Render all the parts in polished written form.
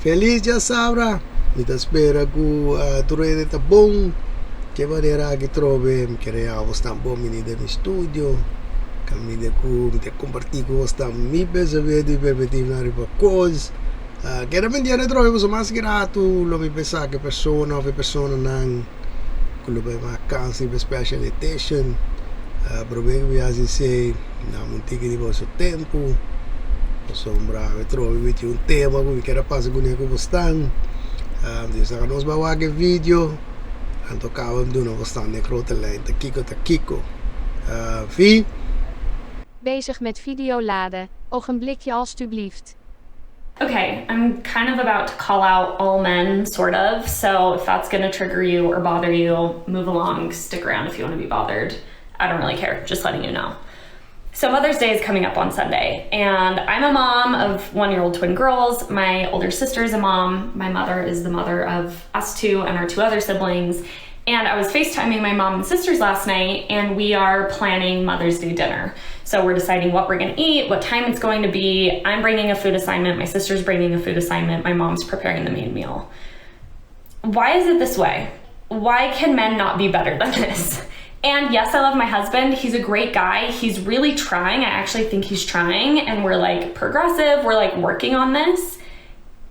Feliz já sabra. Mi ta spera ku turede ta bom. Che manera che trove mi creiamo sta bom in de mi studio. Kami de ku mi te comparti ku sta mi besa vedi per vedere pa cos. Chiaramente ne trovo so mascherato, lo mi pensa che persona nan quello per vacanze per special edition. Probabilmente vi hasi sei na montiche di vostro tempo. Sombra trovi un tema come che era passa con il stan. Disa ka nos bawa ke video. Anto kawam doen we staan de grote lijn te kiko. Vie? Bezig met video laden. Ogenblikje alstublieft. Okay, I'm kind of about to call out all men, sort of. So if that's going to trigger you or bother you, move along, stick around if you want to be bothered. I don't really care, just letting you know. So Mother's Day is coming up on Sunday, and I'm a mom of 1-year-old twin girls. My older sister is a mom. My mother is the mother of us two and our 2 other siblings. And I was FaceTiming my mom and sisters last night, and we are planning Mother's Day dinner. So we're deciding what we're gonna eat, what time it's going to be. I'm bringing a food assignment, my sister's bringing a food assignment, my mom's preparing the main meal. Why is it this way? Why can men not be better than this? And yes, I love my husband. He's a great guy. He's really trying. I actually think he's trying, and we're like progressive. We're like working on this,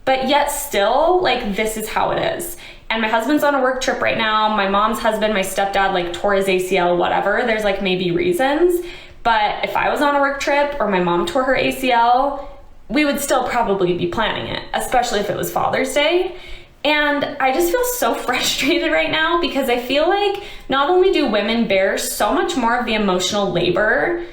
but yet still like this is how it is. And my husband's on a work trip right now. My mom's husband, my stepdad, like tore his ACL, whatever. There's like maybe reasons, but if I was on a work trip or my mom tore her ACL, we would still probably be planning it, especially if it was Father's Day. And I just feel so frustrated right now because I feel like not only do women bear so much more of the emotional labor,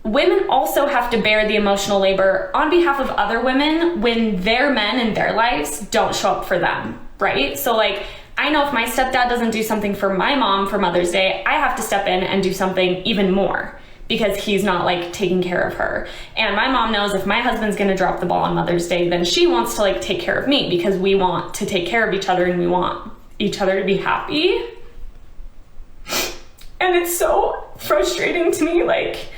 women also have to bear the emotional labor on behalf of other women when their men in their lives don't show up for them, right? So like, I know if my stepdad doesn't do something for my mom for Mother's Day, I have to step in and do something even more because he's not like taking care of her. And my mom knows if my husband's gonna drop the ball on Mother's Day, then she wants to like take care of me because we want to take care of each other and we want each other to be happy. And it's so frustrating to me. Like,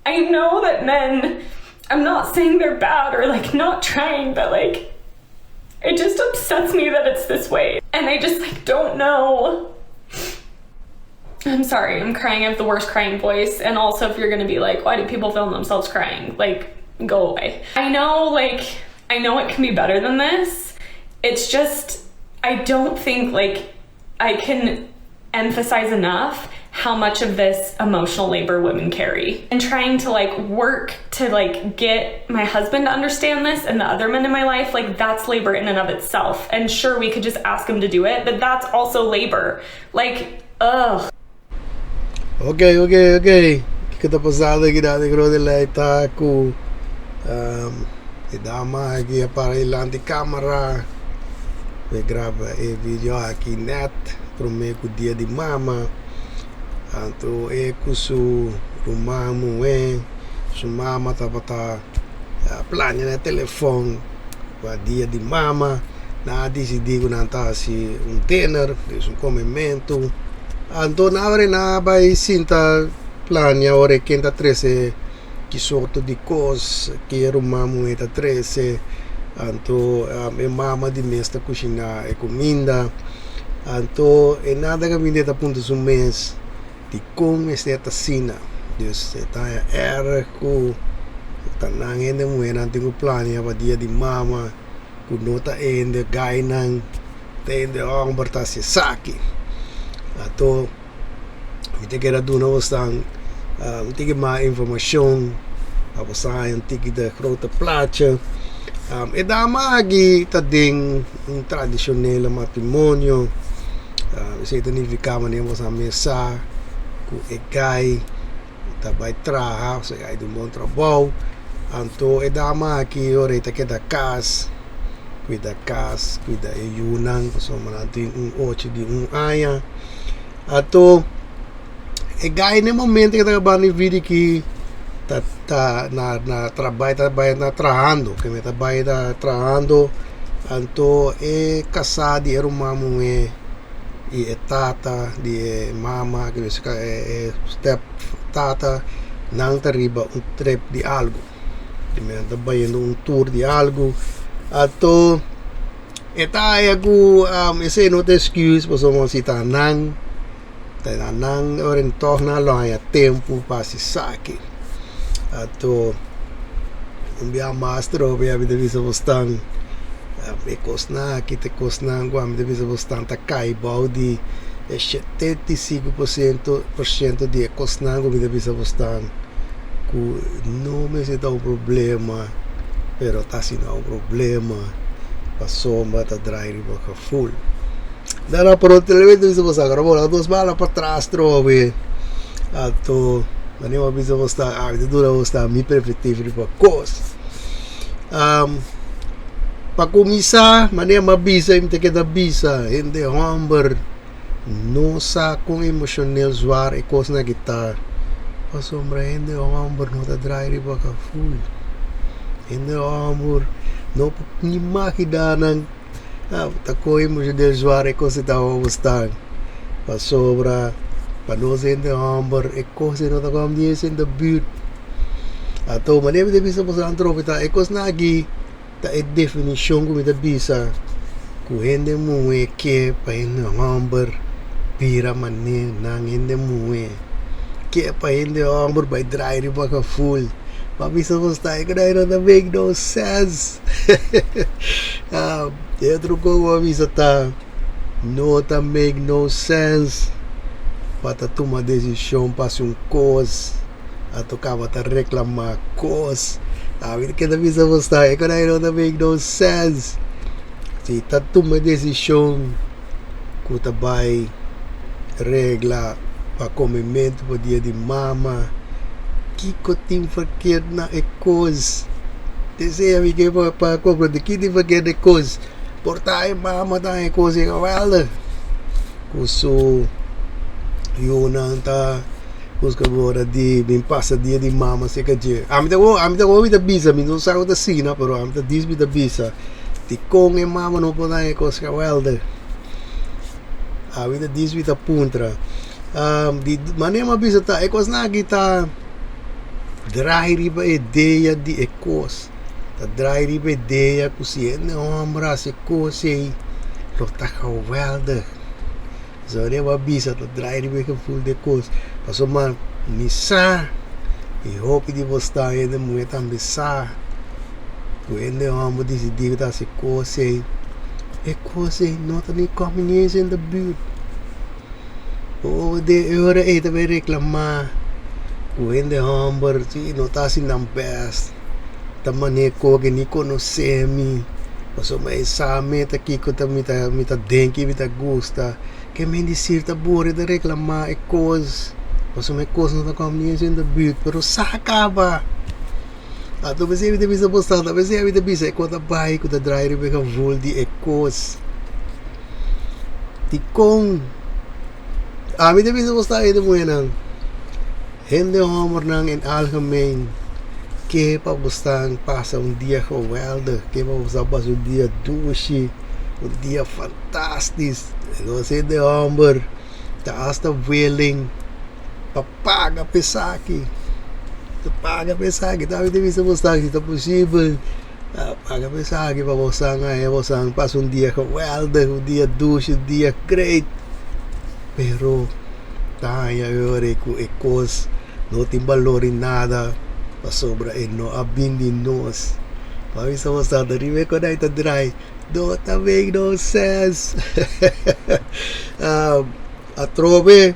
I know that men, I'm not saying they're bad or like not trying, but like, it just upsets me that it's this way. And I just like don't know. I'm sorry, I'm crying. I have the worst crying voice. And also if you're gonna be like, why do people film themselves crying? Like, go away. I know it can be better than this. It's just, I don't think like I can emphasize enough how much of this emotional labor women carry. And trying to like work to like get my husband to understand this and the other men in my life, like that's labor in and of itself. And sure, we could just ask him to do it, but that's also labor. Like, ugh. Okay. Kita pasada kita de gro de la itaku. Idama aqui para ilante câmera. We grava e video aqui net pro me ku dia di mama. Anto e kusu rumamu su mama tapata plania na telefone pa dia di mama. Na decidi ko nanta si un tenor, su commento. Anto na ore na by sinta plania ore kenta 13 ki sorto di cos ki rumamu eta 13 anto e mama di mesta cucina e comida anto e nada que me punto su mês Dikon esta sina dus eta ergo tanang ende muena tingu plania pa dia di mama ku nota ende gainang tende ang bertasi saki ato mite que era duna wasang mite ma information apa yung tiki de grote plaatje e dama agi tading un tradisionele matrimonio se identificava ne was a mesa ku egai tabay traha so ai do bom trabalho anto e dama agi ore te que da cuida e yunang so mananting un ocho di un aya ato e gai ne momento que tá bani vídeo que tá na trabalho na trabajando que me trabalho trabajando anto e casado era uma mulher e tata de mama que é step tata não arriba um trip de algo de me trabalhando um tour de algo Ato eta aku ese no te excuse poso mo si tanang oren toch na loya tempo pasi saki. Ato umbia mastro bia vida visa bostang e kosna kite kosna guam de visa bostang takai baudi e 75% de kosna guam de visa bostang ku no me se dá um problema pero tá se não problema passou mata drive boca full dara por outro lado visa bostang agora duas balas para trás trove ato mani uma visa bostang de dura bostang mi preferivo para cos para começar mani uma bisa inte que da bisa hende homber no sa com emocional zwaar e cos na guitarra sombra hende homber no da drive boca full hende homber no ni makidanan tako emocional zwaar e cos ta bostang pa sobra pa no hende homber e cos no ta kom nie in de buurt ato mani de bisa bostang tropita e cos na gi ta e definition ko mit bisa ku hende muwe ke pa hende homber pira mani nang hende muwe que pa hende homber by drive boca full pa bisa bostang que não make no sense outro como bisa ta no ta make no sense para tomar decisão para coisa a tocava ta reclamar coisa a ver que da bisa bostang que não make no sense se ta tomar decisão que ta vai regla para comimento para dia de mama que tem verkeerd na e coisa deseja me que para comprar de que tem verkeerd de coisa portar mama tá e coisa igual cuso eu não tá busca agora de bem passa dia de mama se que dia a mim tá bisa me não sabe da cena pero a mim tá diz me da bisa Dikon e mama não pode coisa igual a vida diz me da puntra di manema bisa ta ekos na kita drai riba ideia de ekos ta drai riba ideia kusiene ombra se kosei lo ta geweldig so ne wa bisa ta drai riba ke full de kos paso man misa e hope di bostang de mueta misa ku ende ombra decidi ta se kosei ekosei not any convenience in the buurt de ure ete bij reclama ku hende homber si notasi ng best tamane ko gini conoce mi paso mai same ta kiko ta mita denki mita gusta que me decir ta bore de reclama e cos paso me cos no ta convenience in the buurt pero sakaba ato bese de bisa postada bese de bisa ko ta bai ko ta drive be ka vol di e cos Dikon a mim de bostang de moenang hende hombernan in algemeen que pa bostang passa dia geweldig que pa bostang passa dia doce dia fantastisch você de homber ta hasta willing paga pesaki ta de bostang se tá possível paga pesaki pa bostang bostang passa dia geweldig dia doce dia great pero tayo yore ku ekos no timbalori nada pa sobra e no abindi nos pa bisa basta da rive ko na ita dry do ta make no sense atrove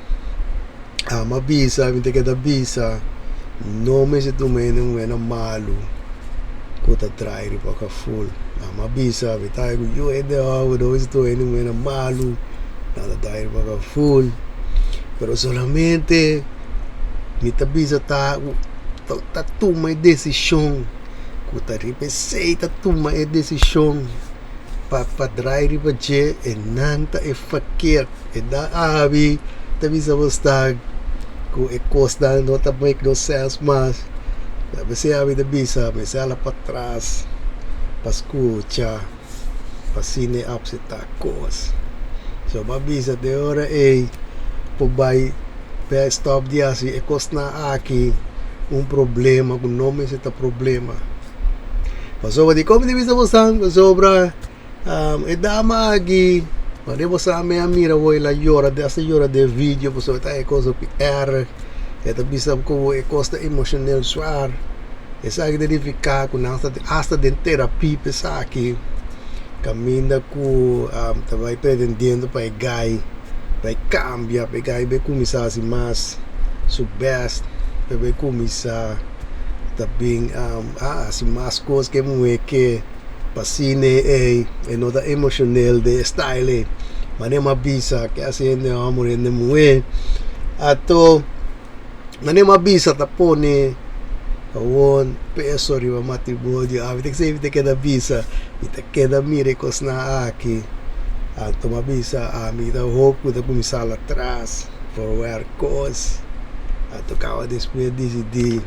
mabisa minte que da bisa no me se tumene un malu ko ta dry ripa ka full mabisa bitay ko yo ede do se tumene un malu nada dahil mga full pero solamente mita bisa ta tuma desisyon ku ta ripesei ta tuma desisyon pa dry ripa je e nang ta e fakir e da abi ta bisa bostag ku e costa no ta make no sense mas bese abi da bisa me sala patras pascucha pasine upset ta cos so mabisa de hora pobai per stop dia si ekos na aqui problema com nome se ta problema Pasobra di como de vista bostang, pasobra dama agi, pare bosa me amira voi la llora de asa llora de vídeo, pasobra tá coisa PR, eta bisa como é costa emocional suar. Essa que verificar com hasta de terapia pensar aqui, caminha com vai pretendendo para gai, vai cambiar, para gai vai começar a ser mais su best, vai começar também assim mais coisas que muito que passine é nota emocional de style, mas nem uma bisa que assim não amor nem muito, ato mas nem uma bisa tapone awon peso riba matrimonio avite que da bisa ita queda mire cos na aqui toma bisa amita hope da começar lá atrás forward course tocava depois decidir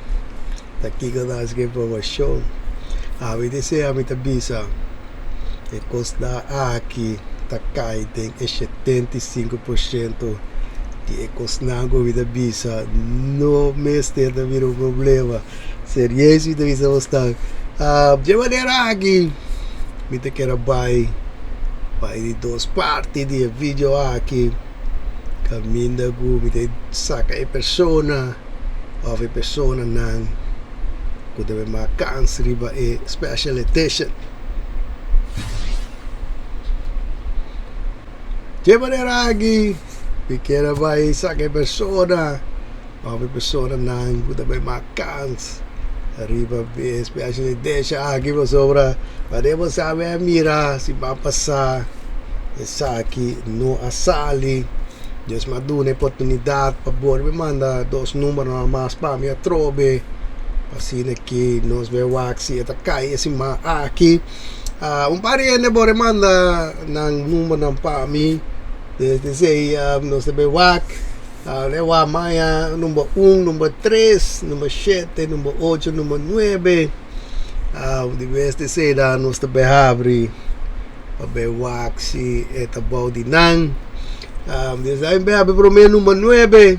daqui que nós que promoção avite se amita bisa e cos na aqui tá cai tem 75% de cosnago vida bisa no mês ter da vir um problema serious vida bisa basta de maneira aqui me te quero vai de duas partes de vídeo aqui caminha go me te saca a persona of a persona nang ko deve marcans riba e special edition de maneira aqui pequena vai saca a persona of a persona nang ko deve marcans arriba be special edition aqui sobra podemos saber mira se vai passar essa aqui no asali Deus me dá uma oportunidade para me manda dois números a mais para me trobe assim que nós vemos se está cai esse ma aqui parente bora manda nang número para mim desde sei nós vemos lewa maya número 1, número 3, número 7, número 8, número 9 de vez de ser nós também abre para ver se é bom de não desde aí bem abre primeiro número 9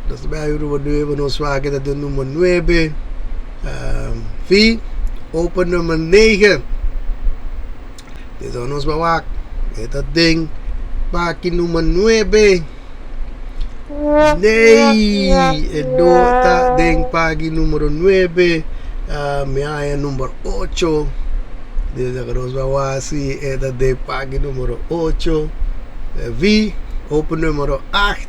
nós também abre número 9 nós vai aqui do número 9 fi open número 9 desde nós vai aqui ding para aqui número 9 Nei, edota deng pagi numero 9 Miaya numero 8 Desde que nos bawasi Eda de pagi numero 8 V open numero 8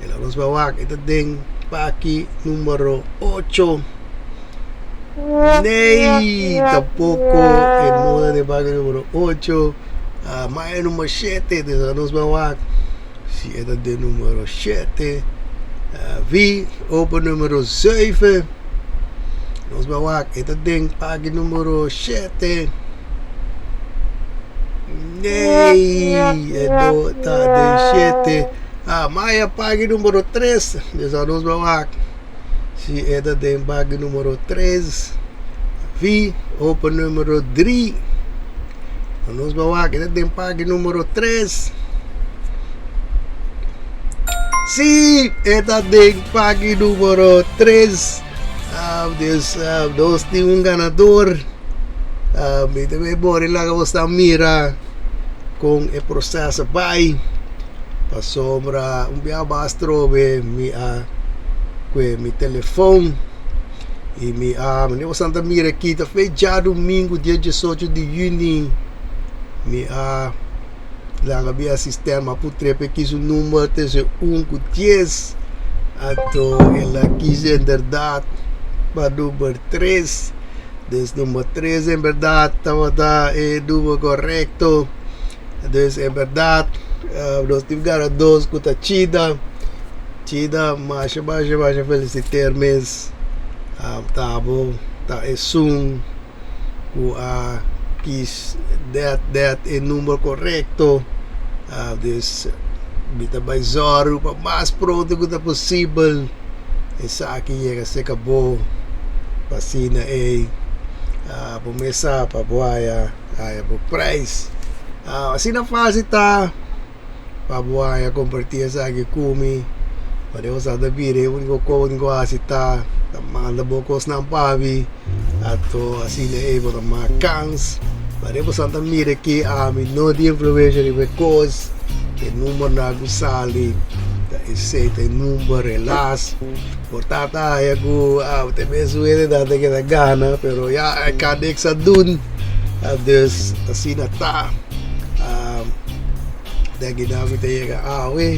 Ela nos bawak Eda deng pagi numero 8 Nei, tampoco Enoda de pagi numero 8 Maya numero 7 Desde que nos bawak Si era de número 7 V open número 7 Nos bawak ito ding pagi número 7 Nei edo ta ding 7 Maya pagi número 3 Desa nos bawak Si era ding pagi número 3 V open número 3 Nos bawak ito ding pagi número 3 Si, esta de pagi número 3 Dos tem um ganador Me deve bora lá que você mira Com o processo vai Para sombra bastro mi telefone E me você mira aqui Tá feito já domingo dia 18 de junho Me lang abia sistema putrepe kisu número tese 1 com 10 ato ela quis em verdade para número 3 des número 3 em verdade estava número correto des em verdade nós tivemos dois com a Chida mas felicitar mes tá bom tá sum com a quis that é número correto des bita baizoro para mais pronto que possível essa aqui é que se acabou vacina começar para boia para price assim na fase tá para boia compartilhar essa aqui comi para eu usar da bire único coisa que tá manda bocos na pavi Ato así na para macans. Paremos Santa Mira que a mim não de influência de because o número na gusali da receita número relas portata ya go te mesmo ele da que da gana pero ya kadek sa dun dus assim na ta da ginamit ay awe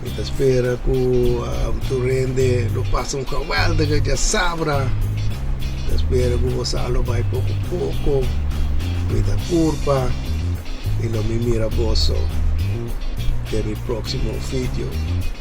kita espera ku tu rende lo passa um kawal da já sabra espera ku masalo vai pouco cuida curva e lo mi mira bosso per il prossimo video.